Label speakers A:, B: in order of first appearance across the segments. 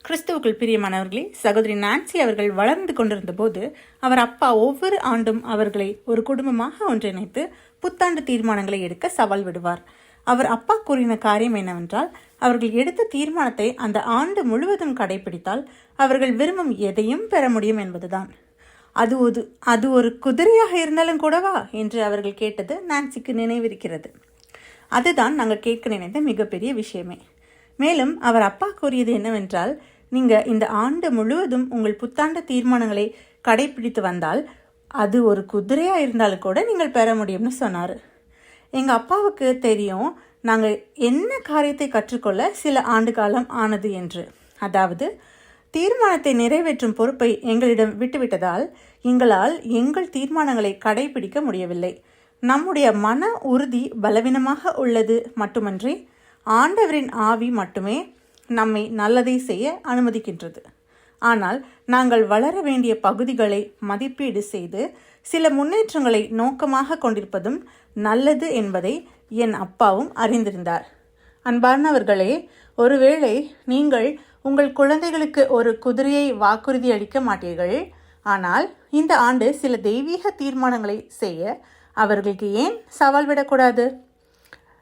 A: கிறிஸ்துவுக்குள் பிரியமானவர்களே, சகோதரி நான்சி அவர்கள் வளர்ந்து கொண்டிருந்த போது அவர் அப்பா ஒவ்வொரு ஆண்டும் அவர்களை ஒரு குடும்பமாக ஒன்றிணைத்து புத்தாண்டு தீர்மானங்களை எடுக்க சவால் விடுவார். அவர் அப்பா கூறின காரியம் என்னவென்றால், அவர்கள் எடுத்த தீர்மானத்தை அந்த ஆண்டு முழுவதும் கடைபிடித்தால் அவர்கள் விரும்பும் எதையும் பெற முடியும் என்பதுதான். அது ஒரு குதிரையாக இருந்தாலும் கூடவா என்று அவர்கள் கேட்டது நான்சிக்கு நினைவிருக்கிறது. அதுதான் நாங்கள் கேட்க நினைத்த மிகப்பெரிய விஷயமே. மேலும் அவர் அப்பா கூறியது என்னவென்றால், நீங்கள் இந்த ஆண்டு முழுவதும் உங்கள் புத்தாண்டு தீர்மானங்களை கடைபிடித்து வந்தால் அது ஒரு குதிரையாக இருந்தாலும் கூட நீங்கள் பெற முடியும்னு சொன்னார். எங்கள் அப்பாவுக்கு தெரியும் நாங்கள் என்ன காரியத்தை கற்றுக்கொள்ள சில ஆண்டு காலம் ஆனது என்று. அதாவது தீர்மானத்தை நிறைவேற்றும் பொறுப்பை எங்களிடம் விட்டுவிட்டதால் எங்களால் எங்கள் தீர்மானங்களை கடைபிடிக்க முடியவில்லை. நம்முடைய மன உறுதி பலவீனமாக உள்ளது மட்டுமன்றி ஆண்டவரின் ஆவி மட்டுமே நம்மை நல்லதை செய்ய அனுமதிக்கின்றது. ஆனால் நாங்கள் வளர வேண்டிய பகுதிகளை மதிப்பீடு செய்து சில முன்னேற்றங்களை நோக்கமாக கொண்டிருப்பதும் நல்லது என்பதை என் அப்பாவும் அறிந்திருந்தார். அன்பானவர்களே, ஒருவேளை நீங்கள் உங்கள் குழந்தைகளுக்கு ஒரு குதிரையை வாக்குறுதி அளிக்க மாட்டீர்கள். ஆனால் இந்த ஆண்டு சில தெய்வீக தீர்மானங்களை செய்ய அவர்களுக்கு ஏன் சவால் விடக்கூடாது?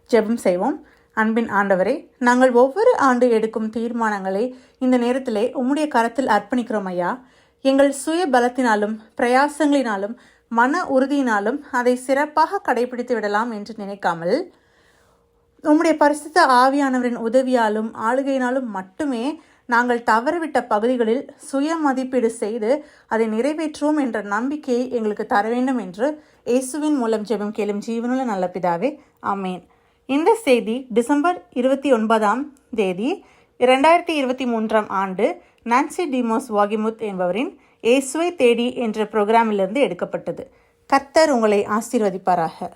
A: ஜெபம் செய்வோம். அன்பின் ஆண்டவரே, நாங்கள் ஒவ்வொரு ஆண்டு எடுக்கும் தீர்மானங்களை இந்த நேரத்திலே உம்முடைய கரத்தில் அர்ப்பணிக்கிறோம் ஐயா. எங்கள் சுய பலத்தினாலும் பிரயாசங்களினாலும் மன உறுதியினாலும் அதை சிறப்பாக கடைபிடித்து விடலாம் என்று நினைக்காமல் உம்முடைய பரிசுத்த ஆவியானவரின் உதவியாலும் ஆளுகையினாலும் மட்டுமே நாங்கள் தவறவிட்ட பகுதிகளில் சுய மதிப்பீடு செய்து அதை நிறைவேற்றுவோம் என்ற நம்பிக்கையை எங்களுக்கு தர வேண்டும் என்று இயேசுவின் மூலம் ஜெபம் கேளும் ஜீவனுள்ள நல்ல பிதாவே, ஆமேன். இந்த செய்தி டிசம்பர் 29ஆம் தேதி 2023 ஆண்டு நான்சி டிமோஸ் வாகிமுத் என்பவரின் இயேசுவை தேடி என்ற புரோகிராமிலிருந்து எடுக்கப்பட்டது. கர்த்தர் உங்களை ஆசீர்வதிப்பாராக.